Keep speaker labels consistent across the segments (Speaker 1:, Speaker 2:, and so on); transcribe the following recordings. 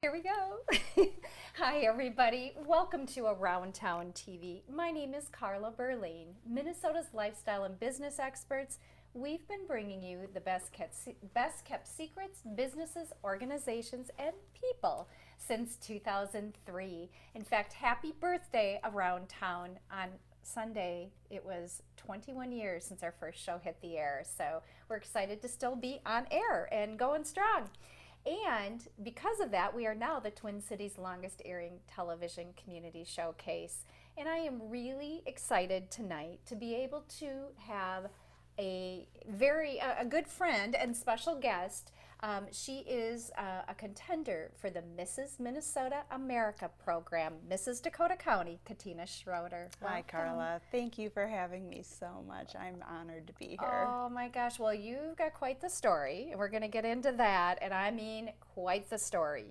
Speaker 1: Here we go. Hi, everybody. Welcome to Around Town TV. My name is Carla Berlin, Minnesota's lifestyle and business experts. We've been bringing you the best kept secrets, businesses, organizations, and people since 2003. In fact, happy birthday Around Town on Sunday. It was 21 years since our first show hit the air, so we're excited to still be on air and going strong. And because of that, we are now the Twin Cities' longest airing television community showcase. And I am really excited tonight to be able to have a good friend and special guest. She is a contender for the Mrs. Minnesota America program, Mrs. Dakota County, Katina Schroeder.
Speaker 2: Hi, Carla. Thank you for having me so much. I'm honored to be here.
Speaker 1: Oh my gosh, well, you've got quite the story, and we're going to get into that, and I mean quite the story.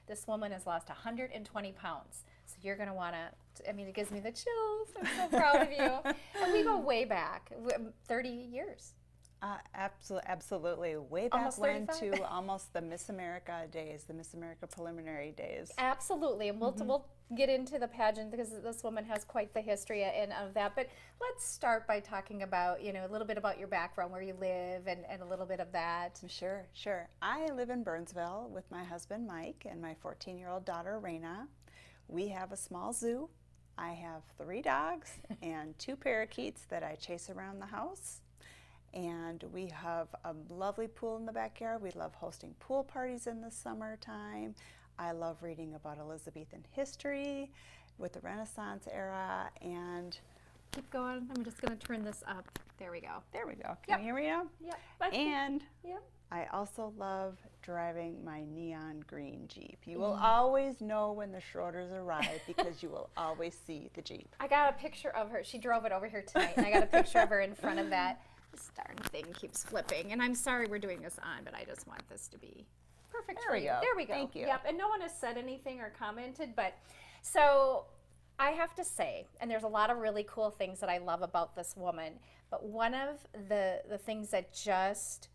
Speaker 1: This woman has lost 120 pounds, so you're going to want to, it gives me the chills. I'm so proud of you. And we go way back, 30 years.
Speaker 2: Absolutely. Way back
Speaker 1: Almost
Speaker 2: when
Speaker 1: 35?
Speaker 2: to almost the Miss America days, the Miss America preliminary days.
Speaker 1: Absolutely, and we'll get into the pageant because this woman has quite the history of that. But let's start by talking about, a little bit about your background, where you live, and a little bit of that.
Speaker 2: Sure. I live in Burnsville with my husband, Mike, and my 14-year-old daughter, Raina. We have a small zoo. I have 3 dogs and 2 parakeets that I chase around the house. And we have a lovely pool in the backyard. We love hosting pool parties in the summertime. I love reading about Elizabethan history with the Renaissance era. And
Speaker 1: Keep going. I'm just going to turn this up. There we go.
Speaker 2: there we go. Can you hear me now?
Speaker 1: Yep.
Speaker 2: And
Speaker 1: Yep.
Speaker 2: I also love driving my neon green Jeep. You will always know when the Schroeders arrive because you will always see the Jeep.
Speaker 1: I got a picture of her. She drove it over here tonight, and I got a picture of her in front of that. This darn thing keeps flipping, and I'm sorry we're doing this on, but I just want this to be perfect
Speaker 2: There
Speaker 1: for
Speaker 2: we
Speaker 1: you.
Speaker 2: go.
Speaker 1: There we go.
Speaker 2: Thank you.
Speaker 1: Yep, and no one has said anything or commented, but so I have to say, and there's a lot of really cool things that I love about this woman, but one of the things that just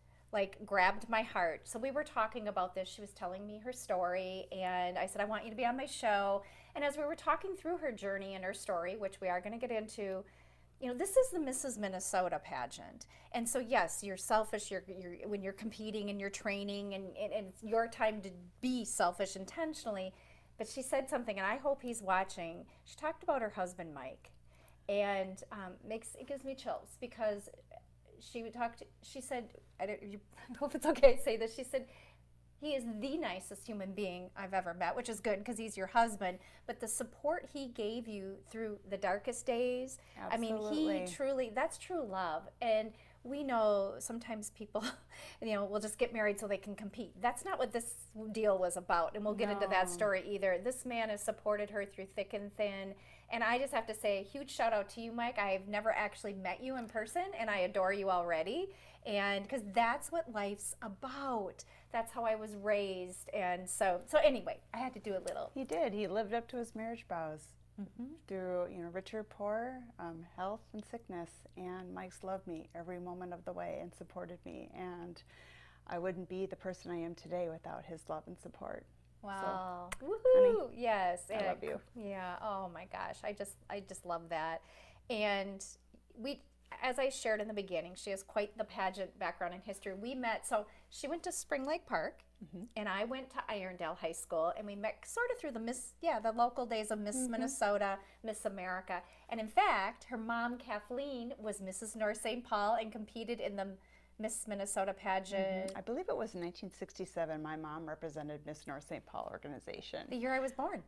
Speaker 1: grabbed my heart. So we were talking about this. She was telling me her story, and I said, I want you to be on my show. And as we were talking through her journey and her story, which we are going to get into, this is the Mrs. Minnesota pageant. And so, yes, you're selfish when you're competing and you're training, and it's your time to be selfish intentionally. But she said something, and I hope he's watching. She talked about her husband, Mike, and it gives me chills because she said, I hope it's okay to say this, she said, he is the nicest human being I've ever met, which is good because he's your husband. But the support he gave you through the darkest days,
Speaker 2: Absolutely.
Speaker 1: he truly, that's true love. And we know sometimes people, will just get married so they can compete. That's not what this deal was about. And we'll get into that
Speaker 2: No.
Speaker 1: story either. This man has supported her through thick and thin. And I just have to say a huge shout out to you, Mike. I've never actually met you in person, and I adore you already. And because that's what life's about. That's how I was raised. And so anyway, I had to do a little.
Speaker 2: He did. He lived up to his marriage vows through, rich or poor, health and sickness. And Mike's loved me every moment of the way and supported me. And I wouldn't be the person I am today without his love and support.
Speaker 1: Wow.
Speaker 2: So,
Speaker 1: Woohoo.
Speaker 2: honey,
Speaker 1: Yes.
Speaker 2: I love you.
Speaker 1: Yeah. Oh my gosh. I just love that. And as I shared in the beginning, she has quite the pageant background and history. We met, so she went to Spring Lake Park, and I went to Irondale High School, and we met sort of through the local days of Miss Minnesota, Miss America. And in fact, her mom, Kathleen, was Mrs. North St. Paul and competed in the Miss Minnesota pageant.
Speaker 2: I believe it was in 1967. My mom represented Miss North St. Paul organization.
Speaker 1: The year I was born.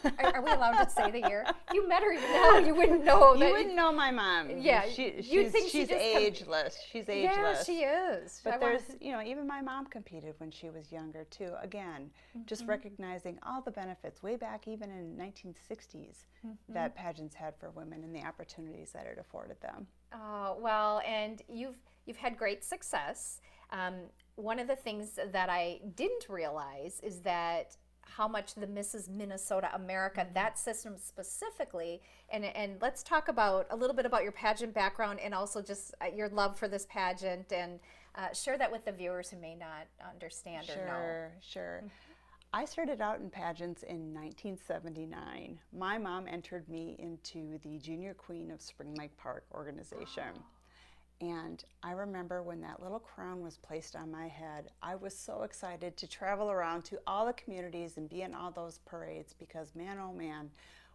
Speaker 1: Are we allowed to say the year? If you met her now, you wouldn't know.
Speaker 2: You wouldn't know my mom.
Speaker 1: Yeah,
Speaker 2: she's
Speaker 1: think she just
Speaker 2: ageless. She's ageless.
Speaker 1: Yeah, she is.
Speaker 2: But there's, even my mom competed when she was younger too. Again, just recognizing all the benefits way back even in 1960s that pageants had for women and the opportunities that it afforded them.
Speaker 1: Oh, well, and you've had great success. One of the things that I didn't realize is that how much the Mrs. Minnesota America, that system specifically, and let's talk about a little bit about your pageant background and also just your love for this pageant, and share that with the viewers who may not understand or know.
Speaker 2: Sure. I started out in pageants in 1979. My mom entered me into the Junior Queen of Spring Lake Park organization. And I remember when that little crown was placed on my head, I was so excited to travel around to all the communities and be in all those parades because, man, oh man,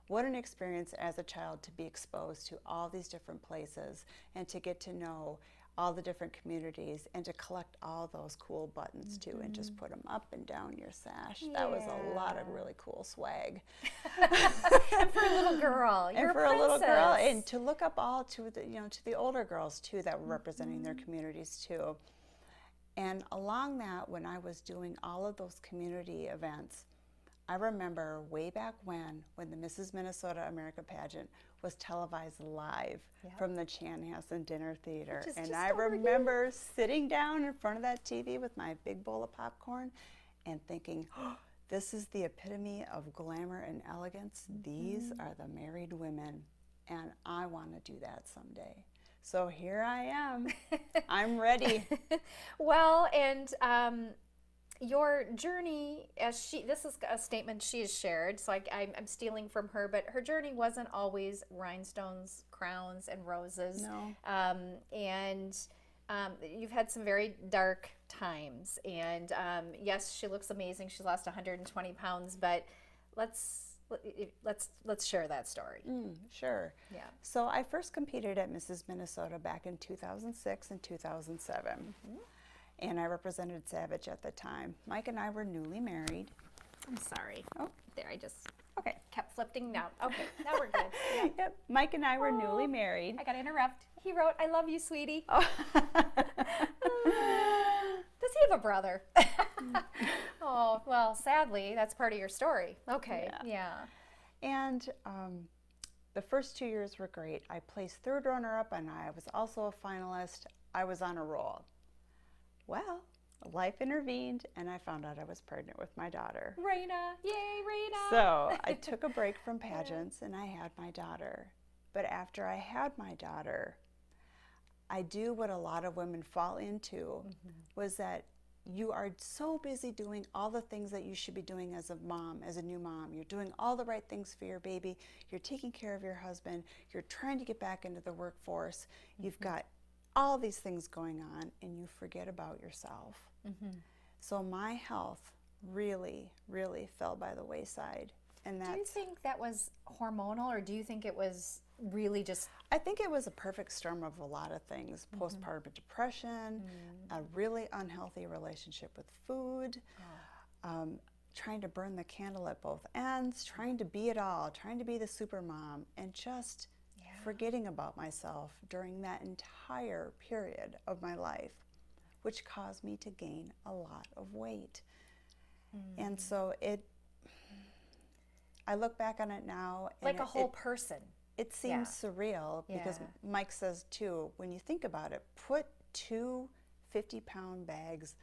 Speaker 2: what an experience as a child to be exposed to all these different places and to get to know all the different communities and to collect all those cool buttons too and just put them up and down your sash. That was a lot of really cool swag.
Speaker 1: And for a little girl, you're
Speaker 2: And for
Speaker 1: a
Speaker 2: a little girl,
Speaker 1: princess.
Speaker 2: and to look up all to the, to the older girls too that were representing their communities too. And along that, when I was doing all of those community events, I remember way back when the Mrs. Minnesota America pageant was televised live from the Chanhassen Dinner Theater.
Speaker 1: Which is
Speaker 2: And
Speaker 1: just
Speaker 2: I
Speaker 1: over
Speaker 2: remember sitting down in front of that TV with my big bowl of popcorn and thinking, oh, this is the epitome of glamour and elegance. These are the married women, and I want to do that someday. So here I am. I'm ready.
Speaker 1: Well, and your journey, this is a statement she has shared, so I'm stealing from her, but her journey wasn't always rhinestones, crowns, and roses.
Speaker 2: No.
Speaker 1: And you've had some very dark times, and yes, she looks amazing. She lost 120 pounds, but let's share that story.
Speaker 2: Sure.
Speaker 1: Yeah.
Speaker 2: So I first competed at Mrs. Minnesota back in 2006 and 2007. And I represented Savage at the time. Mike and I were newly married.
Speaker 1: I'm sorry.
Speaker 2: Oh.
Speaker 1: There, I just
Speaker 2: Okay.
Speaker 1: kept flipping down. Okay, now we're good. Yeah.
Speaker 2: Yep. Mike and I were newly married.
Speaker 1: I got to interrupt. He wrote, "I love you, sweetie."
Speaker 2: Oh.
Speaker 1: Does he have a brother? Oh, well, sadly, that's part of your story. Okay, yeah.
Speaker 2: And the first 2 years were great. I placed third runner-up, and I was also a finalist. I was on a roll. Well, life intervened, and I found out I was pregnant with my daughter.
Speaker 1: Raina, yay, Raina.
Speaker 2: So I took a break from pageants, and I had my daughter. But after I had my daughter, I do what a lot of women fall into, was that you are so busy doing all the things that you should be doing as a mom, as a new mom. You're doing all the right things for your baby. You're taking care of your husband. You're trying to get back into the workforce. You've got all these things going on, and you forget about yourself. So my health really, really fell by the wayside. And
Speaker 1: Do you think that was hormonal, or do you think it was really just...
Speaker 2: I think it was a perfect storm of a lot of things. Postpartum depression, a really unhealthy relationship with food, trying to burn the candle at both ends, trying to be it all, trying to be the super mom, and just forgetting about myself during that entire period of my life, which caused me to gain a lot of weight. And so I look back on it now, and
Speaker 1: like a whole person.
Speaker 2: It seems surreal because Mike says too, when you think about it, put 2 50-pound bags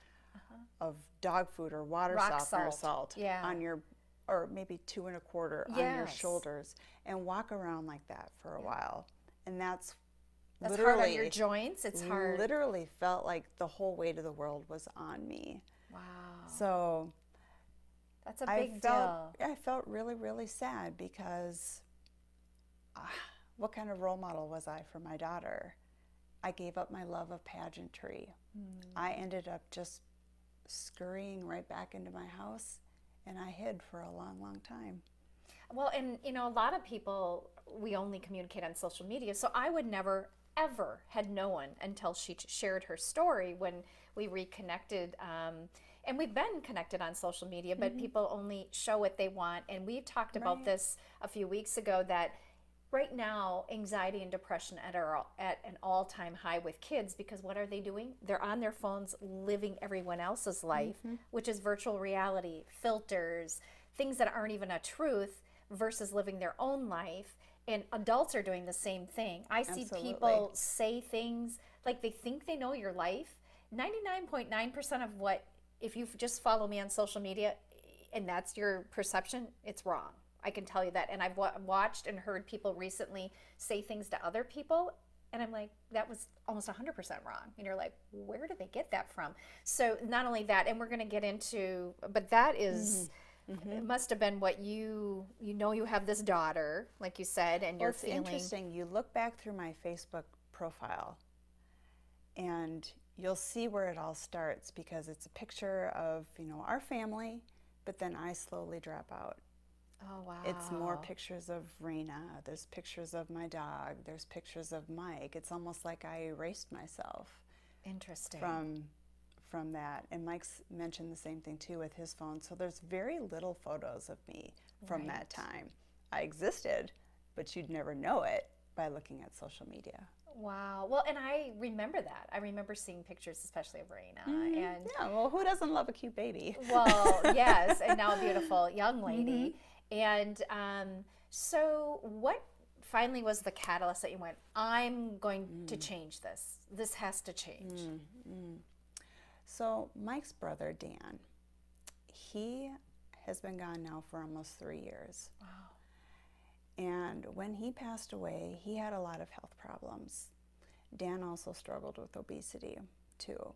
Speaker 2: of dog food or water
Speaker 1: Rock
Speaker 2: softener
Speaker 1: salt.
Speaker 2: on your, or maybe 2 1/4 on your shoulders, and walk around like that for a while. And that's literally
Speaker 1: hard on your joints. It's hard.
Speaker 2: Literally felt like the whole weight of the world was on me.
Speaker 1: Wow.
Speaker 2: So
Speaker 1: That's a big deal.
Speaker 2: I felt really, really sad because what kind of role model was I for my daughter? I gave up my love of pageantry. I ended up just scurrying right back into my house, and I hid for a long, long time.
Speaker 1: Well, and you know, a lot of people, we only communicate on social media, so I would never, ever had known until she shared her story when we reconnected. And we've been connected on social media, but people only show what they want. And we talked about this a few weeks ago, that right now, anxiety and depression are at an all-time high with kids, because what are they doing? They're on their phones living everyone else's life, which is virtual reality, filters, things that aren't even a truth, versus living their own life. And adults are doing the same thing. I see people say things like they think they know your life. 99.9% of what, if you just follow me on social media and that's your perception, it's wrong. I can tell you that. And I've watched and heard people recently say things to other people, And I'm like, that was almost 100% wrong. And you're like, where did they get that from? So not only that, and we're going to get into, but that is, it must have been what you have this daughter, like you said, and
Speaker 2: Well,
Speaker 1: you're
Speaker 2: it's
Speaker 1: feeling.
Speaker 2: interesting. You look back through my Facebook profile and you'll see where it all starts, because it's a picture of, our family, but then I slowly drop out.
Speaker 1: Oh, wow.
Speaker 2: It's more pictures of Raina. There's pictures of my dog. There's pictures of Mike. It's almost like I erased myself
Speaker 1: Interesting.
Speaker 2: from that. And Mike's mentioned the same thing too with his phone. So there's very little photos of me from that time. I existed, but you'd never know it by looking at social media.
Speaker 1: Wow. Well, and I remember that. I remember seeing pictures, especially of Raina. And
Speaker 2: yeah, well, who doesn't love a cute baby?
Speaker 1: well, yes, and now a beautiful young lady. And so what finally was the catalyst that you went, I'm going to change this. This has to change.
Speaker 2: So Mike's brother, Dan, he has been gone now for almost 3 years.
Speaker 1: Wow.
Speaker 2: And when he passed away, he had a lot of health problems. Dan also struggled with obesity too.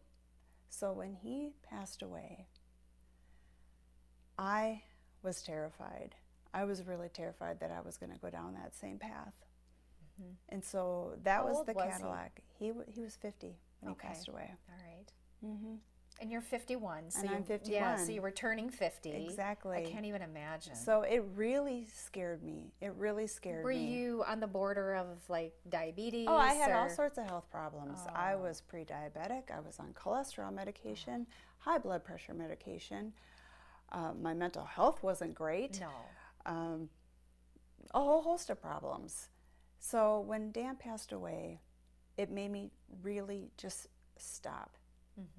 Speaker 2: So when he passed away, I was terrified. I was really terrified that I was going to go down that same path. And so that
Speaker 1: How
Speaker 2: was
Speaker 1: old
Speaker 2: the
Speaker 1: was he?
Speaker 2: Cadillac. He was 50 when he passed away.
Speaker 1: All right. And you're 51. So
Speaker 2: And I'm 51.
Speaker 1: Yeah, so you were turning 50.
Speaker 2: Exactly.
Speaker 1: I can't even imagine.
Speaker 2: So it really scared me. It really scared
Speaker 1: Were
Speaker 2: me.
Speaker 1: you on the border of like diabetes?
Speaker 2: Oh, I had all
Speaker 1: or-
Speaker 2: sorts of health problems. I was pre-diabetic. I was on cholesterol medication, high blood pressure medication. My mental health wasn't great.
Speaker 1: No.
Speaker 2: A whole host of problems. So when Dan passed away, it made me really just stop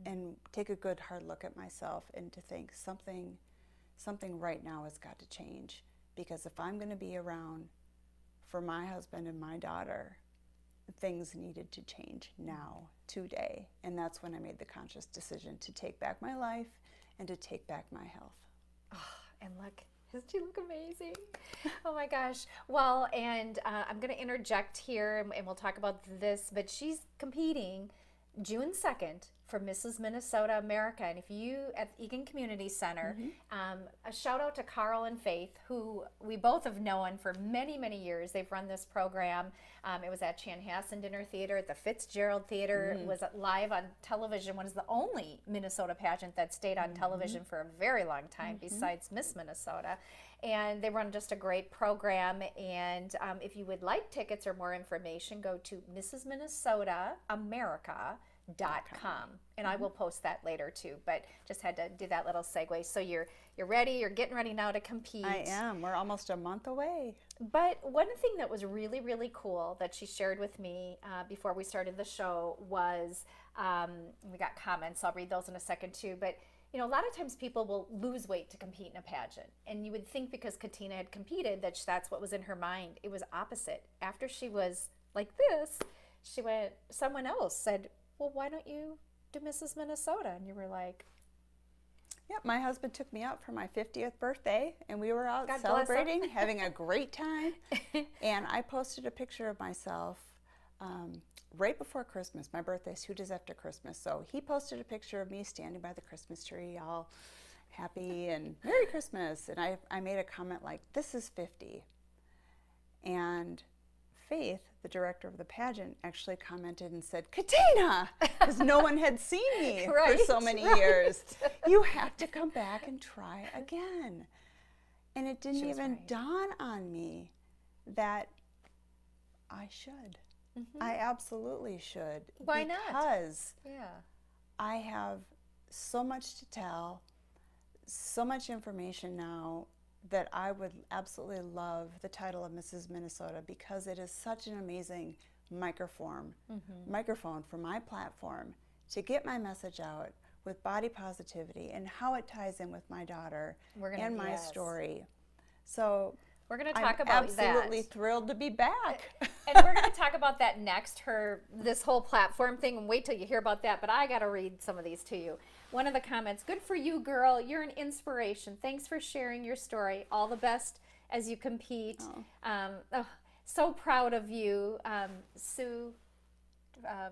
Speaker 2: and take a good hard look at myself and to think something right now has got to change, because if I'm going to be around for my husband and my daughter, things needed to change now, today. And that's when I made the conscious decision to take back my life and to take back my health.
Speaker 1: Oh, and look, doesn't she look amazing? Oh my gosh. Well, and I'm going to interject here and we'll talk about this, but she's competing June 2nd for Mrs. Minnesota America. And if you at Egan Community Center, a shout out to Carl and Faith, who we both have known for many, many years. They've run this program. It was at Chanhassen Dinner Theater, at the Fitzgerald Theater. It was live on television. One is the only Minnesota pageant that stayed on television for a very long time, besides Miss Minnesota. And they run just a great program. And if you would like tickets or more information, go to mrsminnesotaamerica.com, and I will post that later too, but just had to do that little segue. So you're ready, you're getting ready now to compete.
Speaker 2: I am. We're almost a month away.
Speaker 1: But one thing that was really, really cool that she shared with me before we started the show was, we got comments, I'll read those in a second too, but a lot of times people will lose weight to compete in a pageant, and you would think because Katina had competed that that's what was in her mind. It was opposite. After she was like this, someone else said, well, why don't you do Mrs. Minnesota? And you were like,
Speaker 2: Yep, my husband took me out for my 50th birthday, and we were out
Speaker 1: God bless
Speaker 2: celebrating, having a great time. And I posted a picture of myself right before Christmas. My birthday's 2 days after Christmas. So he posted a picture of me standing by the Christmas tree, all happy and Merry Christmas. And I made a comment like, this is 50. And Faith, the director of the pageant, actually commented and said, Katina, because no one had seen me for so many years. You have to come back and try again. And it didn't even dawn on me that I should. I absolutely should.
Speaker 1: Why not?
Speaker 2: Because I have so much to tell, so much information now, that I would absolutely love the title of Mrs. Minnesota, because it is such an amazing microphone for my platform to get my message out with body positivity and how it ties in with my daughter and my story. So
Speaker 1: we're going to talk about that.
Speaker 2: I'm absolutely thrilled to be back.
Speaker 1: And we're going to talk about that next, this whole platform thing, and wait till you hear about that. But I got to read some of these to you. One of the comments, good for you, girl. You're an inspiration. Thanks for sharing your story. All the best as you compete. So proud of you. Sue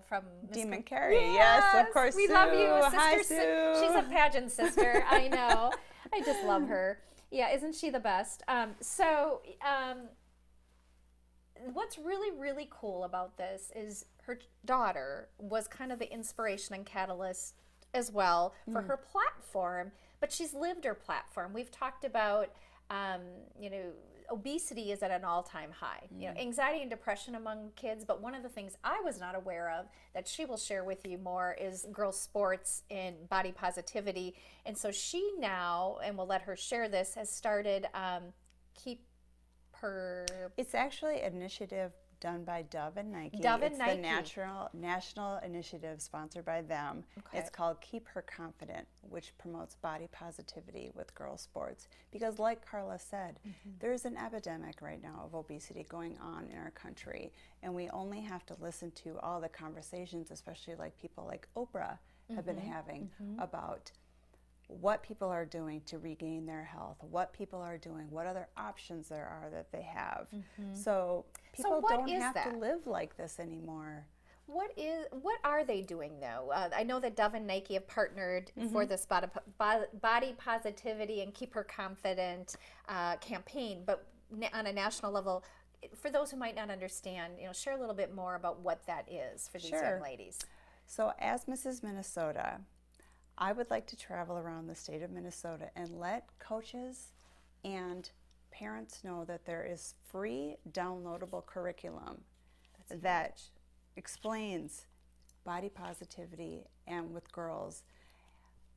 Speaker 1: from Miss
Speaker 2: Demon Carey, yes, of course.
Speaker 1: We
Speaker 2: Sue.
Speaker 1: love you,
Speaker 2: Hi,
Speaker 1: Sister
Speaker 2: Sue.
Speaker 1: She's a pageant sister. I know. I just love her. Yeah, isn't she the best? What's really, really cool about this is her daughter was kind of the inspiration and catalyst as well for her platform, but she's lived her platform. We've talked about, you know, obesity is at an all-time high. You know, anxiety and depression among kids, but one of the things I was not aware of that she will share with you more is girls' sports and body positivity. And so she now, and we'll let her share this, has started Keep Her...
Speaker 2: It's actually an initiative done by Dove and Nike.
Speaker 1: Dove and
Speaker 2: it's
Speaker 1: Nike.
Speaker 2: the national initiative sponsored by them.
Speaker 1: Okay.
Speaker 2: It's called Keep Her Confident, which promotes body positivity with girls' sports. Because like Carla said, there's an epidemic right now of obesity going on in our country, and we only have to listen to all the conversations, especially like people like Oprah have been having about what people are doing to regain their health, what people are doing, what other options there are that they have. So people don't have to live like this anymore.
Speaker 1: What are they doing though? I know that Dove and Nike have partnered for this body positivity and Keep Her Confident campaign, but on a national level, for those who might not understand, you know, share a little bit more about what that is for these young ladies.
Speaker 2: So as Mrs. Minnesota, I would like to travel around the state of Minnesota and let coaches and parents know that there is free downloadable curriculum that explains body positivity and with girls.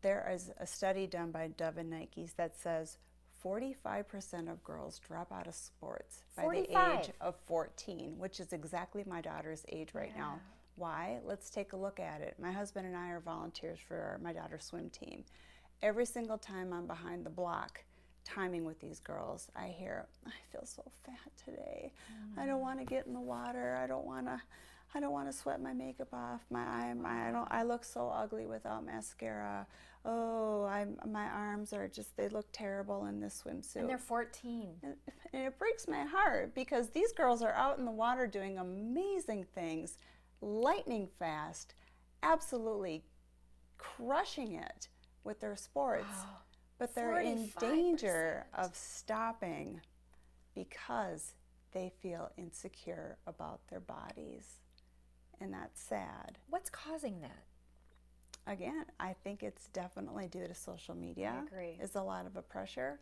Speaker 2: There is a study done by Dove and Nike that says 45% of girls drop out of sports by the age of 14, which is exactly my daughter's age right now. Why? Let's take a look at it. My husband and I are volunteers for my daughter's swim team. Every single time I'm behind the block timing with these girls, I hear, I feel so fat today. I don't want to get in the water. I don't want to sweat my makeup off. I look so ugly without mascara. Oh, my arms are just, they look terrible in this swimsuit.
Speaker 1: And they're 14.
Speaker 2: And it breaks my heart because these girls are out in the water doing amazing things, lightning fast, absolutely crushing it with their sports. But they're in danger of stopping because they feel insecure about their bodies. And that's sad.
Speaker 1: What's causing that?
Speaker 2: Again, I think it's definitely due to social media.
Speaker 1: I agree.
Speaker 2: Is a lot of a pressure.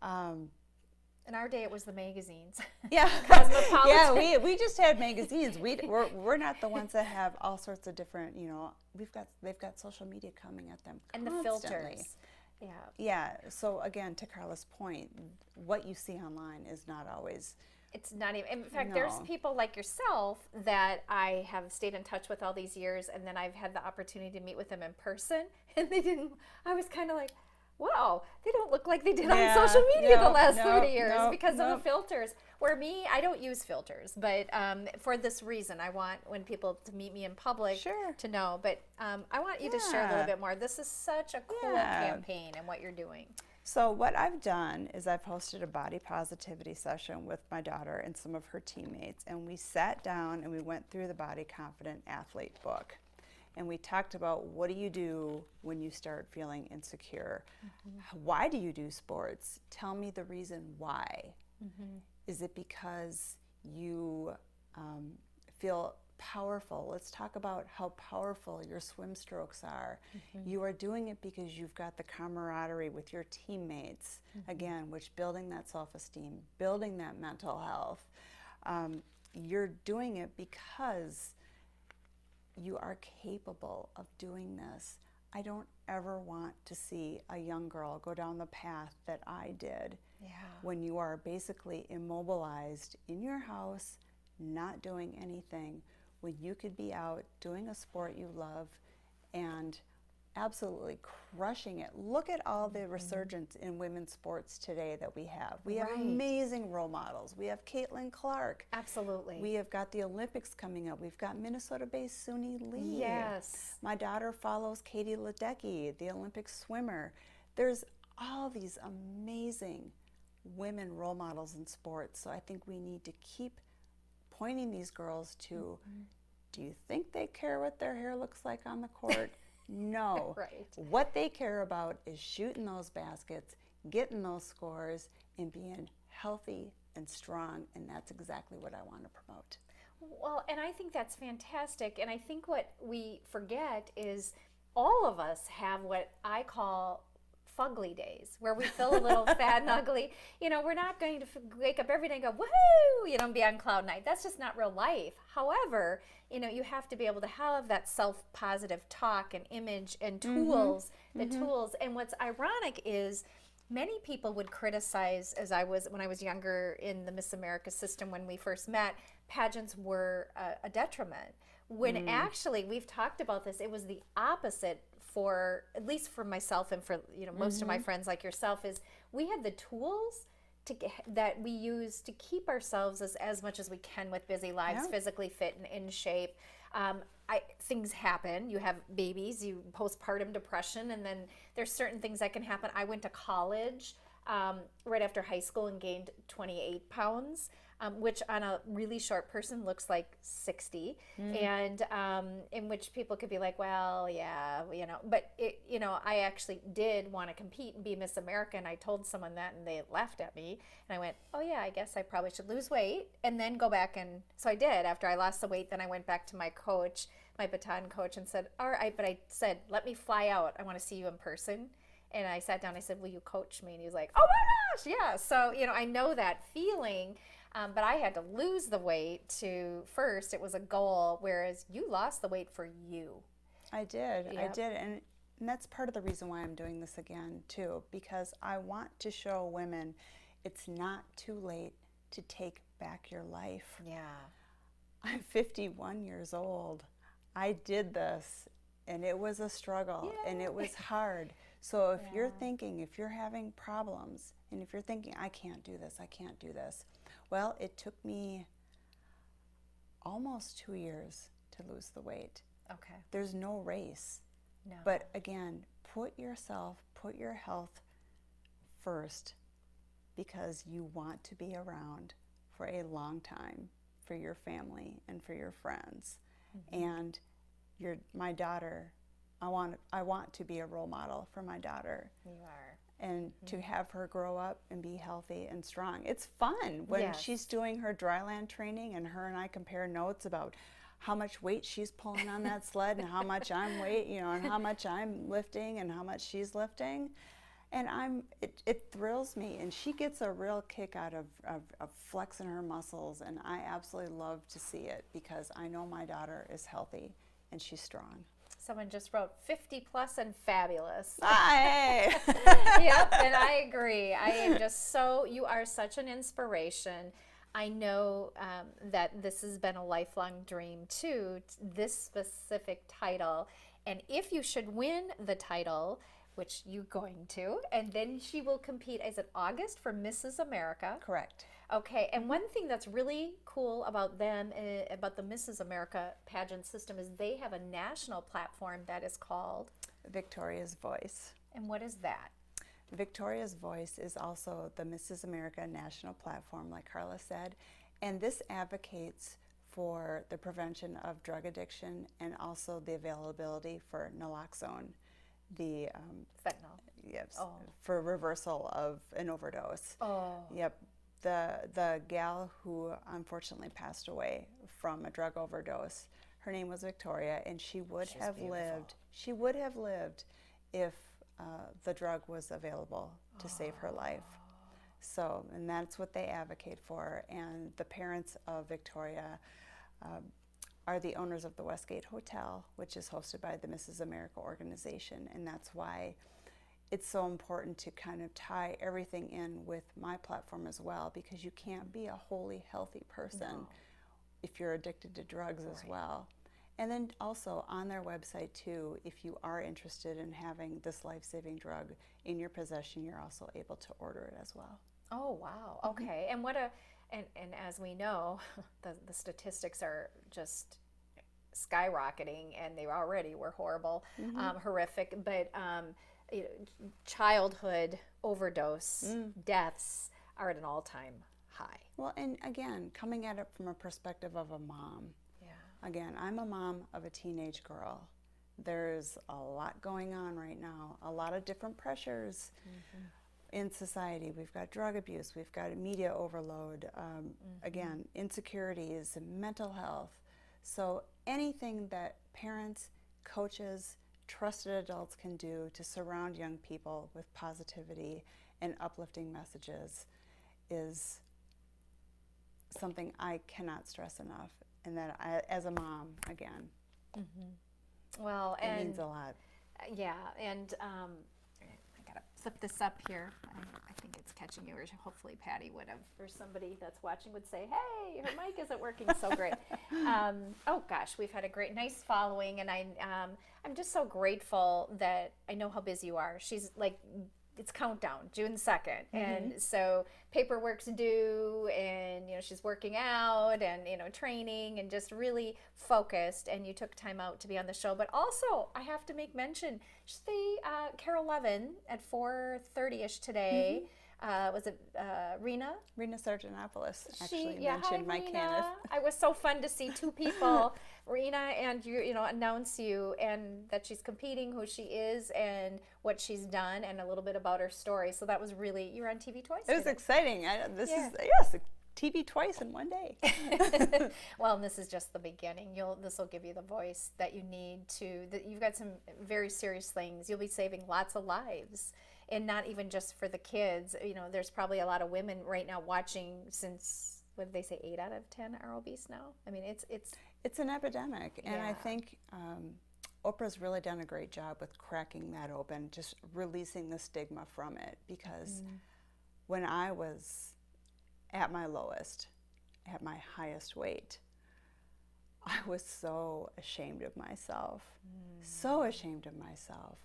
Speaker 1: In our day, it was the magazines.
Speaker 2: Yeah,
Speaker 1: Cosmopolitan.
Speaker 2: we just had magazines. We're not the ones that have all sorts of different. You know, they've got social media coming at them
Speaker 1: and
Speaker 2: constantly.
Speaker 1: the filters. Yeah.
Speaker 2: Yeah. So again, to Carla's point, what you see online is not always.
Speaker 1: It's not even. In fact, there's people like yourself that I have stayed in touch with all these years, and then I've had the opportunity to meet with them in person, and they didn't. I was kind of like, wow, they don't look like they did on social media the last 30 years because of the filters. Where me, I don't use filters, but for this reason, I want when people to meet me in public to know. But I want you to share a little bit more. This is such a cool campaign and what you're doing.
Speaker 2: So what I've done is I've hosted a body positivity session with my daughter and some of her teammates, and we sat down and we went through the Body Confident Athlete book. And we talked about what do you do when you start feeling insecure? Why do you do sports? Tell me the reason why. Is it because you feel powerful? Let's talk about how powerful your swim strokes are. You are doing it because you've got the camaraderie with your teammates, again, which building that self-esteem, building that mental health. You're doing it because you are capable of doing this. I don't ever want to see a young girl go down the path that I did when you are basically immobilized in your house, not doing anything, when you could be out doing a sport you love and absolutely crushing it. Look at all the resurgence in women's sports today that we have. We have amazing role models. We have Caitlin Clark.
Speaker 1: Absolutely.
Speaker 2: We have got the Olympics coming up. We've got Minnesota-based Suni Lee.
Speaker 1: Yes.
Speaker 2: My daughter follows Katie Ledecky, the Olympic swimmer. There's all these amazing women role models in sports. So I think we need to keep pointing these girls to Do you think they care what their hair looks like on the court? No.
Speaker 1: Right.
Speaker 2: What they care about is shooting those baskets, getting those scores, and being healthy and strong, and that's exactly what I want to promote.
Speaker 1: Well, and I think that's fantastic. And I think what we forget is all of us have what I call fugly days, where we feel a little fat and ugly. You know, we're not going to wake up every day and go, woohoo, you know, and be on cloud nine. That's just not real life. However, you know, you have to be able to have that self-positive talk and image and tools, the tools. And what's ironic is many people would criticize, when I was younger in the Miss America system when we first met, pageants were a detriment. When actually, we've talked about this, it was the opposite for, at least for myself and for, you know, most of my friends like yourself, is we had the tools that we use to keep ourselves as much as we can with busy lives, physically fit and in shape. Things happen. You have babies, you postpartum depression, and then there's certain things that can happen. I went to college right after high school and gained 28 pounds, which on a really short person looks like 60, and in which people could be like, well, yeah, you know, but you know, I actually did want to compete and be Miss America, and I told someone that, and they laughed at me, and I went, oh yeah, I guess I probably should lose weight, and then go back, and so I did. After I lost the weight, then I went back to my coach, my baton coach, and said, all right, but I said, let me fly out. I want to see you in person. And I sat down, I said, will you coach me? And he was like, oh my gosh, yeah. So, you know, I know that feeling, but I had to lose the weight first. It was a goal, whereas you lost the weight for you.
Speaker 2: I did.
Speaker 1: Yep.
Speaker 2: I did. And that's part of the reason why I'm doing this again, too, because I want to show women it's not too late to take back your life.
Speaker 1: Yeah.
Speaker 2: I'm 51 years old. I did this, and it was a struggle, and it was hard. So if you're thinking, if you're having problems, and if you're thinking, I can't do this, well, it took me almost 2 years to lose the weight.
Speaker 1: Okay.
Speaker 2: There's no race.
Speaker 1: No.
Speaker 2: But again, put your health first, because you want to be around for a long time for your family and for your friends. And my daughter, I want to be a role model for my daughter.
Speaker 1: You are.
Speaker 2: And to have her grow up and be healthy and strong. It's fun when she's doing her dryland training, and her and I compare notes about how much weight she's pulling on that sled, and how much and how much I'm lifting and how much she's lifting. And it thrills me, and she gets a real kick out of flexing her muscles, and I absolutely love to see it, because I know my daughter is healthy and she's strong.
Speaker 1: Someone just wrote 50 plus and fabulous.
Speaker 2: Hey.
Speaker 1: Yep, and I agree. I am just you are such an inspiration. I know that this has been a lifelong dream too, this specific title. And if you should win the title, which you're going to, and then she will compete, is it August, for Mrs. America?
Speaker 2: Correct.
Speaker 1: Okay, and one thing that's really cool about them, about the Mrs. America pageant system, is they have a national platform that is called
Speaker 2: Victoria's Voice.
Speaker 1: And what is that?
Speaker 2: Victoria's Voice is also the Mrs. America national platform, like Carla said, and this advocates for the prevention of drug addiction and also the availability for naloxone, the
Speaker 1: fentanyl.
Speaker 2: Yes, for reversal of an overdose.
Speaker 1: Oh.
Speaker 2: Yep. The gal who unfortunately passed away from a drug overdose, her name was Victoria, and she would have lived. She would have lived if the drug was available to save her life. So, and that's what they advocate for. And the parents of Victoria are the owners of the Westgate Hotel, which is hosted by the Mrs. America organization, and that's why it's so important to kind of tie everything in with my platform as well, because you can't be a wholly healthy person if you're addicted to drugs as well. And then also on their website too, if you are interested in having this life-saving drug in your possession, you're also able to order it as well.
Speaker 1: Oh, wow. Okay. And and as we know, the statistics are just skyrocketing, and they already were horrible, horrific, but you know, childhood overdose deaths are at an all-time high.
Speaker 2: Well, and again, coming at it from a perspective of a mom, Again, I'm a mom of a teenage girl. There's a lot going on right now, a lot of different pressures in society. We've got drug abuse, we've got media overload, again, insecurities, mental health. So anything that parents, coaches, trusted adults can do to surround young people with positivity and uplifting messages is something I cannot stress enough. And that I, as a mom, again,
Speaker 1: Well,
Speaker 2: it
Speaker 1: and
Speaker 2: means a lot.
Speaker 1: yeah, and I gotta flip this up here. I think it's catching you, or hopefully Patty would have, or somebody that's watching would say, "Hey, her mic isn't working so great." Oh gosh, we've had a nice following, and I'm just so grateful that I know how busy you are. She's like, it's countdown, June 2nd, and so paperwork's due, and she's working out and training and just really focused, and you took time out to be on the show. But also I have to make mention, Carol Levin at 4:30ish today. Was it Rena?
Speaker 2: Rena Sargentopoulos actually
Speaker 1: Hi,
Speaker 2: mentioned my
Speaker 1: Rena.
Speaker 2: Kenneth.
Speaker 1: It was so fun to see two people, Rena and you announce you, and that she's competing, who she is, and what she's done, and a little bit about her story. So that was really, you were on TV twice.
Speaker 2: It was
Speaker 1: today.
Speaker 2: exciting. TV twice in one day.
Speaker 1: Well, and this is just the beginning. This will give you the voice that you need you've got some very serious things. You'll be saving lots of lives. And not even just for the kids. There's probably a lot of women right now watching, since, what did they say, 8 out of 10 are obese now? I mean,
Speaker 2: it's an epidemic. And I
Speaker 1: Yeah.
Speaker 2: think Oprah's really done a great job with cracking that open, just releasing the stigma from it. Because when I was at my lowest, at my highest weight, I was so ashamed of myself. So ashamed of myself.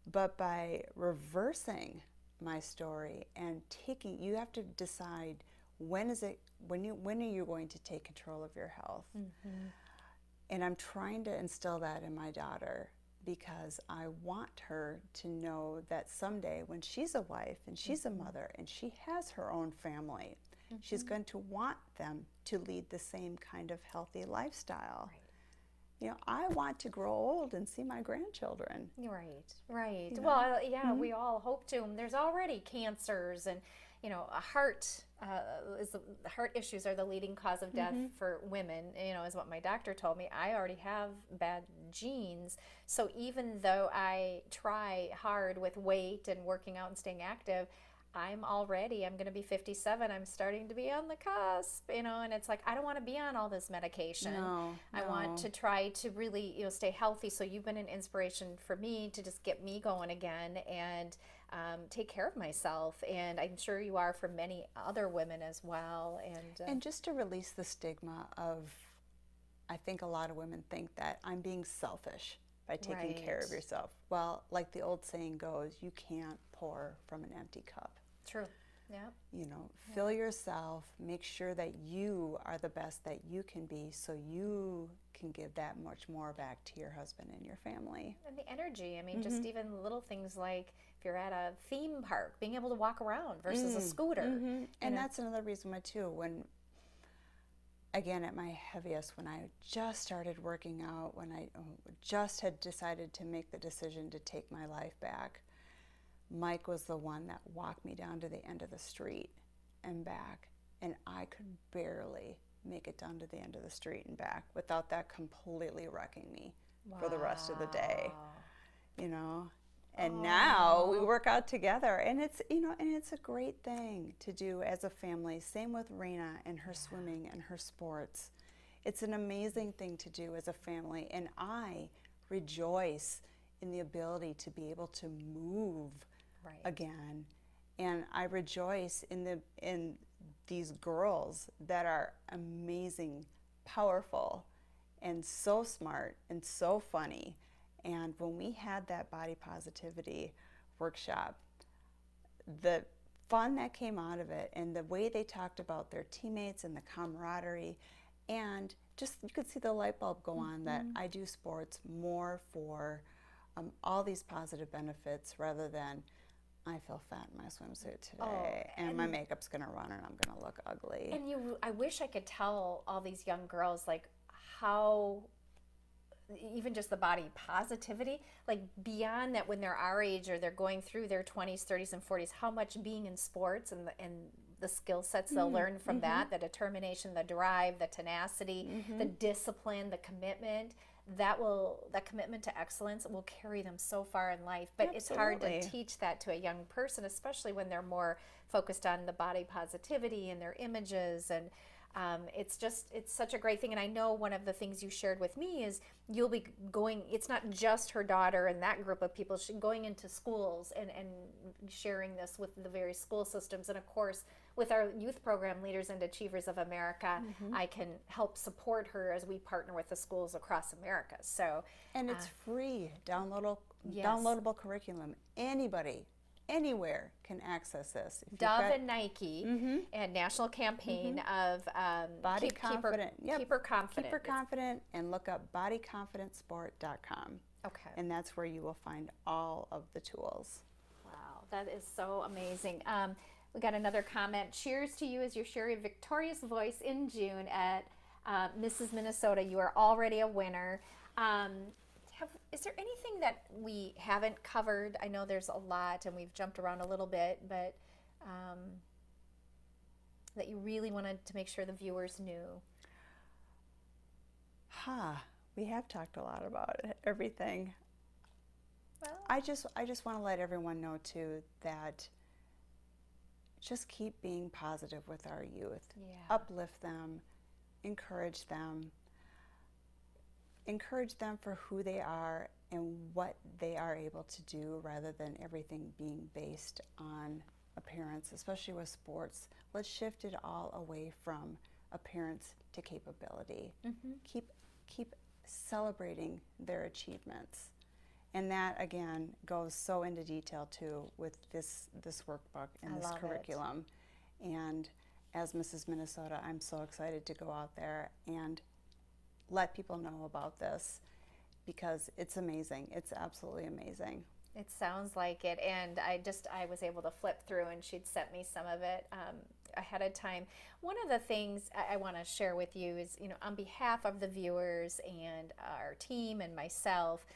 Speaker 2: But by reversing my story and you have to decide when are you going to take control of your health. And I'm trying to instill that in my daughter, because I want her to know that someday when she's a wife and she's a mother and she has her own family, she's going to want them to lead the same kind of healthy lifestyle.
Speaker 1: Right.
Speaker 2: I want to grow old and see my grandchildren.
Speaker 1: Right. Well, yeah, we all hope to. And there's already cancers, and heart issues are the leading cause of death for women. Is what my doctor told me. I already have bad genes, so even though I try hard with weight and working out and staying active, I'm going to be 57. I'm starting to be on the cusp, and it's like, I don't want to be on all this medication.
Speaker 2: No.
Speaker 1: I want to try to really, stay healthy. So you've been an inspiration for me to just get me going again and take care of myself. And I'm sure you are for many other women as well.
Speaker 2: And just to release the stigma of, I think a lot of women think that I'm being selfish by taking care of yourself. Well, like the old saying goes, you can't pour from an empty cup.
Speaker 1: True. Yeah.
Speaker 2: Fill yourself, make sure that you are the best that you can be, so you can give that much more back to your husband and your family.
Speaker 1: And the energy. I mean, just even little things like if you're at a theme park, being able to walk around versus a scooter.
Speaker 2: And that's another reason why, too, when, again, at my heaviest, when I just started working out, when I just had decided to make the decision to take my life back, Mike was the one that walked me down to the end of the street and back, and I could barely make it down to the end of the street and back without that completely wrecking me for the rest of the day. And now we work out together, and it's a great thing to do as a family. Same with Rena and her swimming and her sports. It's an amazing thing to do as a family, and I rejoice in the ability to be able to move again, and I rejoice in these girls that are amazing, powerful, and so smart and so funny. And when we had that body positivity workshop, the fun that came out of it and the way they talked about their teammates and the camaraderie, and just you could see the light bulb go on that I do sports more for all these positive benefits rather than I feel fat in my swimsuit today and my makeup's gonna run and I'm gonna look ugly.
Speaker 1: And I wish I could tell all these young girls, like, how even just the body positivity, like beyond that, when they're our age or they're going through their 20s, 30s, and 40s, how much being in sports and the skill sets they'll learn from that, the determination, the drive, the tenacity, the discipline, the commitment, that commitment to excellence will carry them so far in life. But it's hard to teach that to a young person, especially when they're more focused on the body positivity and their images. And it's such a great thing. And I know one of the things you shared with me is you'll be going, it's not just her daughter and that group of people, going into schools and sharing this with the various school systems. And of course, with our youth program, Leaders and Achievers of America, I can help support her as we partner with the schools across America. So,
Speaker 2: and it's free, downloadable curriculum. Anybody, anywhere can access this.
Speaker 1: Dove and Nike and national campaign of
Speaker 2: Body Confident.
Speaker 1: Keep her confident.
Speaker 2: Keep her confident, and look up bodyconfidentsport.com.
Speaker 1: Okay.
Speaker 2: And that's where you will find all of the tools.
Speaker 1: Wow, that is so amazing. We got another comment. Cheers to you as you share your victorious voice in June at Mrs. Minnesota. You are already a winner. Is there anything that we haven't covered? I know there's a lot and we've jumped around a little bit, but that you really wanted to make sure the viewers knew?
Speaker 2: We have talked a lot about everything.
Speaker 1: Well,
Speaker 2: I just want to let everyone know too that just keep being positive with our youth. Uplift them, encourage them for who they are and what they are able to do, rather than everything being based on appearance, especially with sports. Let's shift it all away from appearance to capability. Keep celebrating their achievements. And that, again, goes so into detail, too, with this workbook and this curriculum. And as Mrs. Minnesota, I'm so excited to go out there and let people know about this, because it's amazing. It's absolutely amazing.
Speaker 1: It sounds like it. And I was able to flip through, and she'd sent me some of it ahead of time. One of the things I want to share with you is, on behalf of the viewers and our team and myself,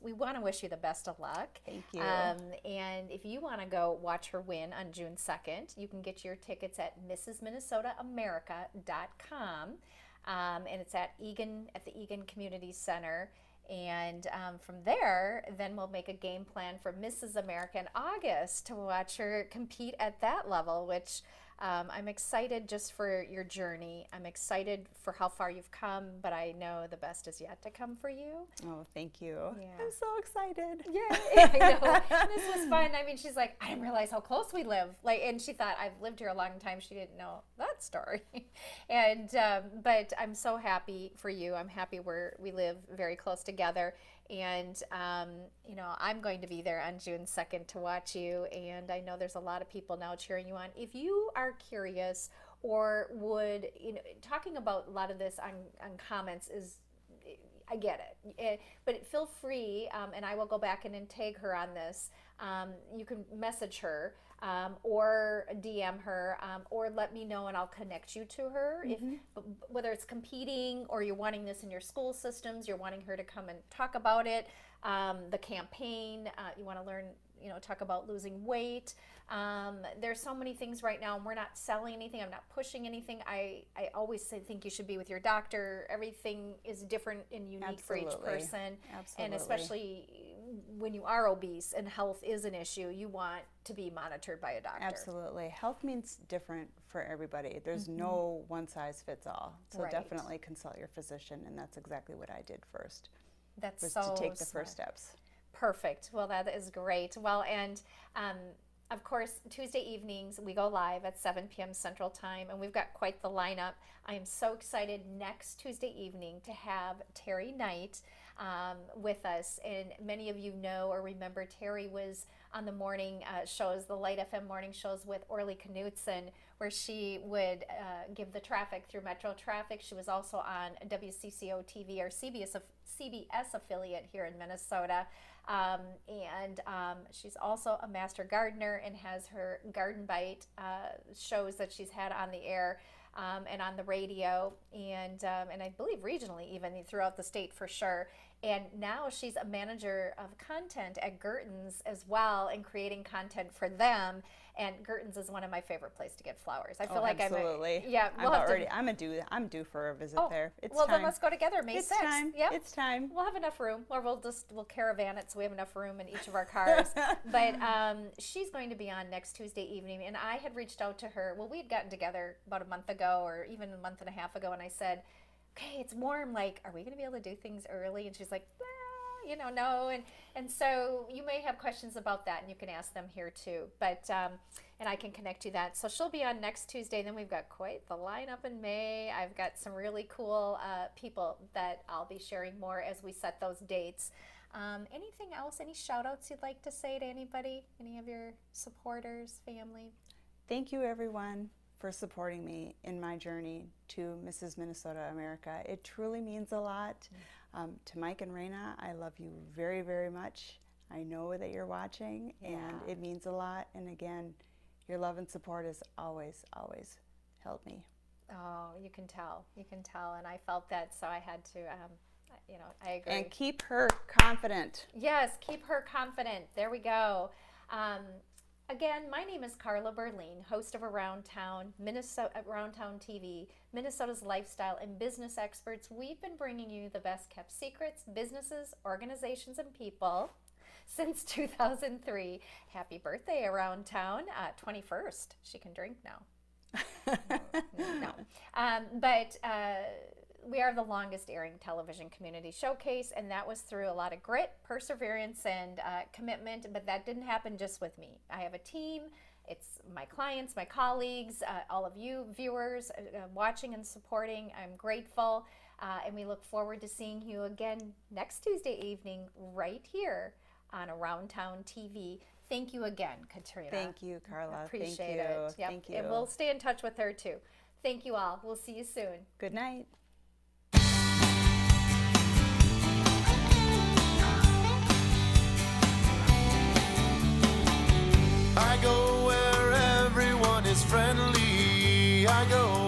Speaker 1: we want to wish you the best of luck.
Speaker 2: Thank you.
Speaker 1: And if you want to go watch her win on June 2nd, you can get your tickets at mrsminnesotaamerica.com. And it's at the Egan Community Center. And from there, then we'll make a game plan for Mrs. America in August to watch her compete at that level, which I'm excited just for your journey. I'm excited for how far you've come, but I know the best is yet to come for you.
Speaker 2: Oh, thank you.
Speaker 1: Yeah.
Speaker 2: I'm so excited.
Speaker 1: Yeah, I know. This was fun. I mean, she's like, I didn't realize how close we live. And she thought I've lived here a long time. She didn't know that story. And but I'm so happy for you. I'm happy we live very close together. And, I'm going to be there on June 2nd to watch you. And I know there's a lot of people now cheering you on. If you are curious or would, talking about a lot of this on comments is, I get it. But feel free, and I will go back and tag her on this. You can message her or DM her or let me know and I'll connect you to her. Whether it's competing or you're wanting this in your school systems, you're wanting her to come and talk about it, the campaign, you want to learn, talk about losing weight. There's so many things right now, and we're not selling anything. I'm not pushing anything. I always think you should be with your doctor. Everything is different and unique for each person.
Speaker 2: Absolutely.
Speaker 1: And especially when you are obese and health is an issue, you want to be monitored by a doctor.
Speaker 2: Absolutely. Health means different for everybody. There's no one size fits all. So definitely consult your physician, and that's exactly what I did first.
Speaker 1: That's
Speaker 2: was
Speaker 1: so
Speaker 2: to take the
Speaker 1: smart.
Speaker 2: first steps.
Speaker 1: Perfect. Well, that is great. Well, and of course, Tuesday evenings, we go live at 7 p.m. Central Time, and we've got quite the lineup. I am so excited next Tuesday evening to have Terry Knight with us. And many of you know or remember Terry was on the morning shows, the Light FM morning shows with Orly Knutson, where she would give the traffic through Metro Traffic. She was also on WCCO TV, our CBS affiliate here in Minnesota. And she's also a master gardener and has her Garden Bite shows that she's had on the air. and on the radio, and I believe regionally, even throughout the state for sure. And now she's a manager of content at Gerton's as well, and creating content for them. And Gerton's is one of my favorite places to get flowers. I feel like
Speaker 2: absolutely. I'm due for a visit there. It's
Speaker 1: well,
Speaker 2: time.
Speaker 1: then let's go together May 6th.
Speaker 2: It's time.
Speaker 1: Yep.
Speaker 2: It's time.
Speaker 1: We'll have enough room, or we'll caravan it so we have enough room in each of our cars. But she's going to be on next Tuesday evening, and I had reached out to her. Well, we'd gotten together about a month ago, or even a month and a half ago, and I said, okay, it's warm, like, are we going to be able to do things early? And she's like, no. And so you may have questions about that, and you can ask them here too. But and I can connect you that. So she'll be on next Tuesday. Then we've got quite the lineup in May. I've got some really cool people that I'll be sharing more as we set those dates. Anything else? Any shout outs you'd like to say to anybody? Any of your supporters, family?
Speaker 2: Thank you, everyone, for supporting me in my journey to Mrs. Minnesota America. It truly means a lot. To Mike and Raina, I love you very, very much. I know that you're watching, and it means a lot. And again, your love and support has always, always helped me.
Speaker 1: Oh, you can tell, and I felt that, so I had to, I agree.
Speaker 2: And keep her confident.
Speaker 1: Yes, keep her confident. There we go. Again, my name is Carla Berlin, host of Around Town TV, Minnesota's lifestyle and business experts. We've been bringing you the best kept secrets, businesses, organizations, and people since 2003. Happy birthday, Around Town. 21st. She can drink now. No. But we are the longest airing television community showcase, and that was through a lot of grit, perseverance, and commitment. But that didn't happen just with me. I have a team. It's my clients, my colleagues, all of you viewers watching and supporting. I'm grateful, and we look forward to seeing you again next Tuesday evening right here on Around Town TV. Thank you again, Katina.
Speaker 2: Thank you, Carla.
Speaker 1: Appreciate
Speaker 2: Thank you.
Speaker 1: it. Yep.
Speaker 2: Thank you.
Speaker 1: And we'll stay in touch with her too. Thank you all. We'll see you soon.
Speaker 2: Good night.
Speaker 3: I go where everyone is friendly. I go